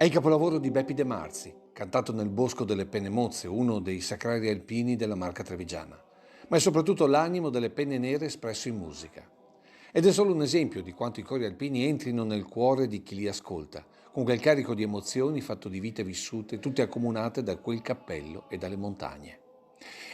È il capolavoro di Beppi De Marzi, cantato nel Bosco delle Penne Mozze, uno dei sacrari alpini della Marca Trevigiana, ma è soprattutto l'animo delle penne nere espresso in musica. Ed è solo un esempio di quanto i cori alpini entrino nel cuore di chi li ascolta, con quel carico di emozioni fatto di vite vissute, tutte accomunate da quel cappello e dalle montagne.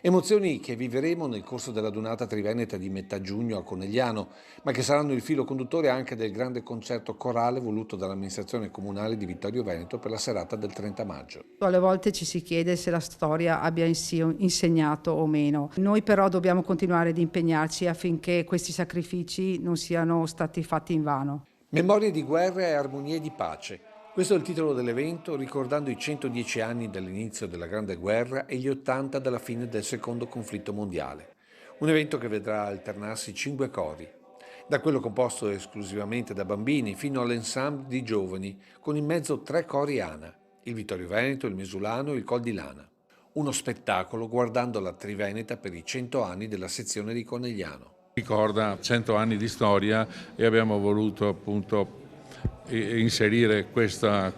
Emozioni che vivremo nel corso della Dunata Triveneta di metà giugno a Conegliano, ma che saranno il filo conduttore anche del grande concerto corale voluto dall'amministrazione comunale di Vittorio Veneto per la serata del 30 maggio. Alle volte ci si chiede se la storia abbia in sì insegnato o meno. Noi però dobbiamo continuare ad impegnarci affinché questi sacrifici non siano stati fatti invano. Memorie di guerra e armonie di pace. Questo è il titolo dell'evento, ricordando i 110 anni dall'inizio della Grande Guerra e gli 80 dalla fine del Secondo Conflitto Mondiale. Un evento che vedrà alternarsi 5 cori, da quello composto esclusivamente da bambini fino all'ensemble di giovani, con in mezzo 3 cori ANA, il Vittorio Veneto, il Mesulano e il Col di Lana. Uno spettacolo guardando la Triveneta per i 100 anni della sezione di Conegliano. Ricorda 100 anni di storia e abbiamo voluto appunto inserire questa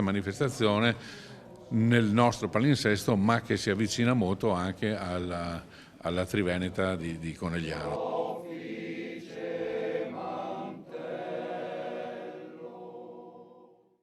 manifestazione nel nostro palinsesto, ma che si avvicina molto anche alla Triveneta di Conegliano.